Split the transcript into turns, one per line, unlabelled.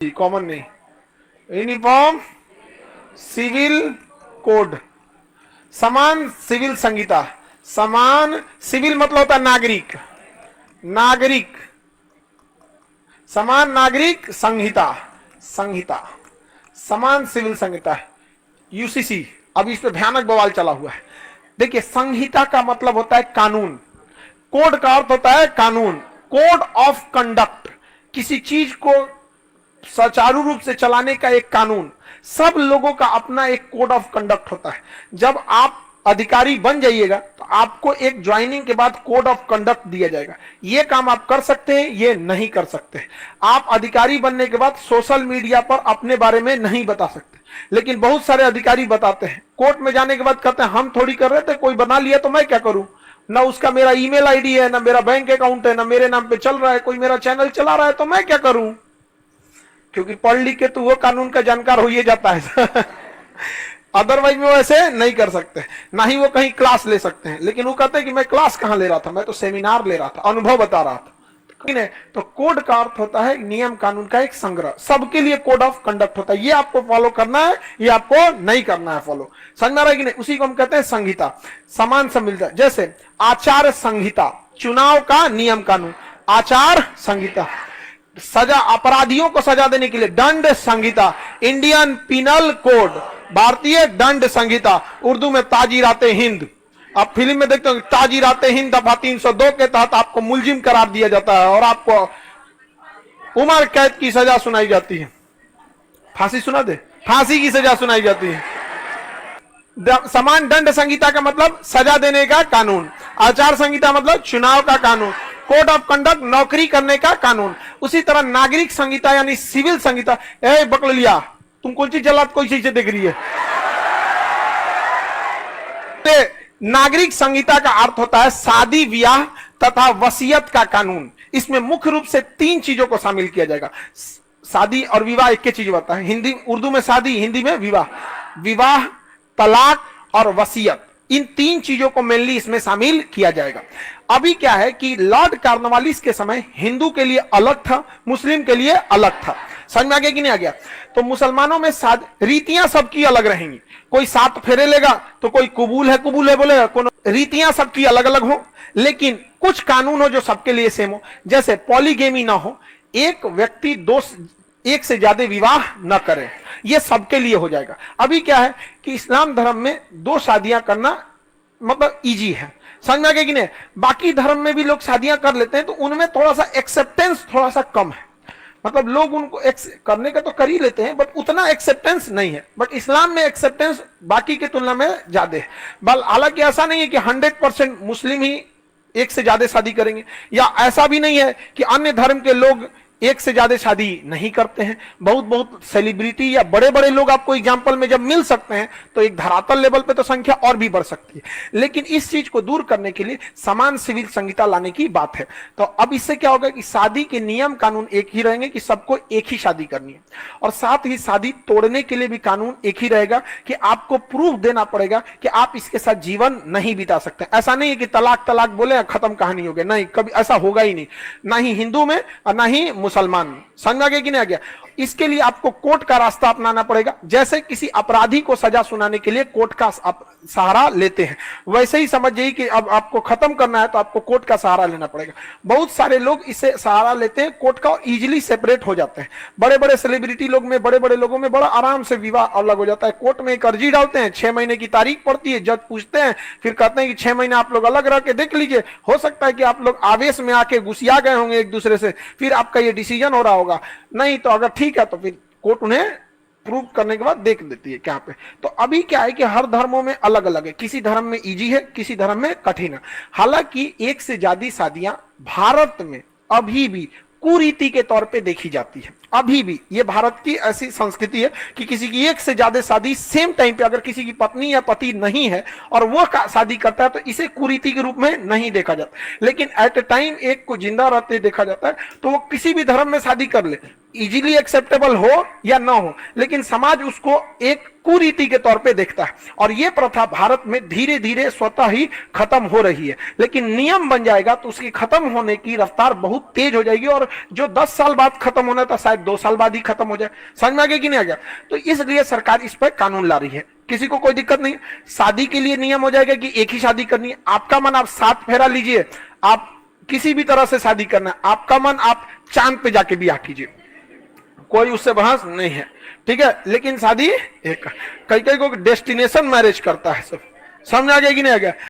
Common नहीं, uniform civil code, समान civil संहिता। समान सिविल मतलब होता है नागरिक, नागरिक, समान नागरिक संहिता, संहिता, समान सिविल संहिता, यूसीसी। अब इस पे भयानक बवाल चला हुआ है। देखिए, संहिता का मतलब होता है कानून, कोड का अर्थ होता है कानून, कोड ऑफ कंडक्ट, किसी चीज को सुचारू रूप से चलाने का एक कानून। सब लोगों का अपना एक कोड ऑफ कंडक्ट होता है। जब आप अधिकारी बन जाइएगा तो आपको एक ज्वाइनिंग के बाद कोड ऑफ कंडक्ट दिया जाएगा, ये काम आप कर सकते हैं, ये नहीं कर सकते। आप अधिकारी बनने के बाद सोशल मीडिया पर अपने बारे में नहीं बता सकते, लेकिन बहुत सारे अधिकारी बताते हैं। कोर्ट में जाने के बाद कहते हैं हम थोड़ी कर रहे थे, कोई बना लिया तो मैं क्या करूं, ना उसका मेरा ईमेल आईडी है, ना मेरा बैंक अकाउंट है, ना मेरे नाम पे चल रहा है, कोई मेरा चैनल चला रहा है, तो मैं क्या करूं। क्योंकि पढ़ लिख के तो वो कानून का जानकार हो ही जाता है। अदरवाइज में वैसे नहीं कर सकते, ना ही वो कहीं क्लास ले सकते हैं। लेकिन वो कहते हैं कि मैं क्लास कहां ले रहा था, मैं तो सेमिनार ले रहा था, अनुभव बता रहा था। तो कोड का अर्थ होता है नियम कानून का एक संग्रह। सबके लिए कोड ऑफ कंडक्ट होता है, ये आपको फॉलो करना है, ये आपको नहीं करना है फॉलो। समझ में आ रहा है कि नहीं। उसी को हम कहते हैं संहिता, समान संहिता। जैसे आचार संहिता, चुनाव का नियम कानून, आचार संहिता। सजा, अपराधियों को सजा देने के लिए दंड संहिता, इंडियन पिनल कोड, भारतीय दंड संहिता, उर्दू में ताजीराते हिंद। आप फिल्म में देखते हो ताजीराते हिंद दफा 302 के तहत आपको मुलजिम करार दिया जाता है और आपको उम्र कैद की सजा सुनाई जाती है। फांसी सुना दे, फांसी की सजा सुनाई जाती है। समान दंड संहिता का मतलब सजा देने का कानून, आचार संहिता मतलब चुनाव का कानून, कोड ऑफ कंडक्ट नौकरी करने का कानून। उसी तरह नागरिक संहिता यानी सिविल संहिता। ए बकलिया, तुम कौन सी जल्लाद कोई चीज से देख रही है। नागरिक संहिता का अर्थ होता है शादी ब्याह तथा वसीयत का कानून। इसमें मुख्य रूप से 3 चीजों को शामिल किया जाएगा। शादी और विवाह एक ही चीज होता है। हिंदी, उर्दू में शादी, हिंदी में विवाह, विवाह, तलाक और वसीयत, इन 3 चीजों को मेनली इसमें शामिल किया जाएगा। अभी क्या है कि लॉर्ड कॉर्नवालिस के समय हिंदू के लिए अलग था, मुस्लिम के लिए अलग था। समझ में आ गया कि नहीं आ गया। तो मुसलमानों में रीतियां सबकी अलग रहेंगी। कोई 7 फेरे लेगा तो कोई कबूल है बोलेगा, रीतियां सबकी अलग अलग हो, लेकिन कुछ कानून हो जो सबके लिए सेम हो। जैसे पॉलीगेमी ना हो, एक व्यक्ति एक से ज्यादा विवाह न करे, यह सबके लिए हो जाएगा। अभी क्या है कि इस्लाम धर्म में 2 शादियां करना मतलब इजी है। समझ में आ गया कि नहीं। बाकी धर्म में भी लोग शादियां कर लेते हैं, तो उनमें थोड़ा सा एक्सेप्टेंस थोड़ा सा कम है। मतलब लोग उनको करने का तो कर ही लेते हैं, बट उतना एक्सेप्टेंस नहीं है। बट इस्लाम में एक्सेप्टेंस बाकी की तुलना में ज्यादा है। हालांकि ऐसा नहीं है कि 100% मुस्लिम ही एक से ज्यादा शादी करेंगे, या ऐसा भी नहीं है कि अन्य धर्म के लोग एक से ज्यादा शादी नहीं करते हैं। बहुत सेलिब्रिटी या बड़े बड़े लोग आपको एग्जाम्पल में जब मिल सकते हैं, तो एक धरातल लेवल पे तो संख्या और भी बढ़ सकती है। लेकिन इस चीज को दूर करने के लिए समान सिविल संहिता लाने की बात है। तो अब इससे क्या होगा कि शादी के नियम कानून एक ही रहेंगे, कि सबको एक ही शादी करनी है, और साथ ही शादी तोड़ने के लिए भी कानून एक ही रहेगा कि आपको प्रूफ देना पड़ेगा कि आप इसके साथ जीवन नहीं बिता सकते। ऐसा नहीं है कि तलाक तलाक बोले खत्म कहानी हो गया, नहीं, कभी ऐसा होगा ही नहीं, ना ही हिंदू में और ना ही मुसलमान। समझ आ गया कि नहीं आ गया। इसके लिए आपको कोर्ट का रास्ता अपनाना पड़ेगा। जैसे किसी अपराधी को सजा सुनाने के लिए कोर्ट का सहारा लेते हैं, वैसे ही समझ जाइए कि अब आपको खत्म करना है तो आपको कोर्ट का सहारा लेना पड़ेगा। बहुत सारे लोग इससे सहारा लेते हैं कोर्ट का और इजीली सेपरेट हो जाते हैं। बड़े बड़े सेलिब्रिटी लोग में, बड़े बड़े लोगों में बड़ा आराम से विवाह अलग हो जाता है। कोर्ट में एक अर्जी डालते हैं, 6 महीने की तारीख पड़ती है, जज पूछते हैं, फिर कहते हैं कि 6 महीने आप लोग अलग रह के देख लीजिए। हो सकता है कि आप लोग आवेश में आके घुसिया गए होंगे एक दूसरे से, फिर आपका ये डिसीजन हो रहा होगा। नहीं तो अगर ठीक है तो फिर कोर्ट उन्हें प्रूव करने के बाद देख देती है क्या पे। तो अभी क्या है कि हर धर्मों में अलग अलग है, किसी धर्म में इजी है, किसी धर्म में कठिन है। हालांकि एक से ज्यादा शादियां भारत में अभी भी कुरीति के तौर पे देखी जाती है। अभी भी ये भारत की ऐसी संस्कृति है कि किसी की एक से ज्यादा शादी सेम टाइम पे, अगर किसी की पत्नी या पति नहीं है और वो शादी करता है, तो इसे कुरीति के रूप में नहीं देखा जाता। लेकिन एट ए टाइम एक को जिंदा रहते देखा जाता है, तो वो किसी भी धर्म में शादी कर ले, इजीली एक्सेप्टेबल हो या ना हो, लेकिन समाज उसको एक कुरीति के तौर पे देखता है। और ये प्रथा भारत में धीरे धीरे स्वतः ही खत्म हो रही है, लेकिन नियम बन जाएगा तो उसकी खत्म होने की रफ्तार बहुत तेज हो जाएगी, और जो 10 साल बाद खत्म होना था शायद 2 साल बाद ही खत्म हो जाए। समझ में आ गया कि नहीं आ गया? तो इसलिए सरकार इस पर कानून ला रही है, किसी को कोई दिक्कत नहीं। शादी के लिए नियम हो जाएगा कि एक ही शादी करनी है, आपका मन आप 7 फेरा लीजिए, आप किसी भी तरह से शादी करना है, आपका मन आप चांद पे जाके ब्याह कीजिए, कोई उससे बहस नहीं है, ठीक है। लेकिन शादी एक, कई कई को डेस्टिनेशन मैरिज करता है सब। समझ आ गया कि नहीं आ गया?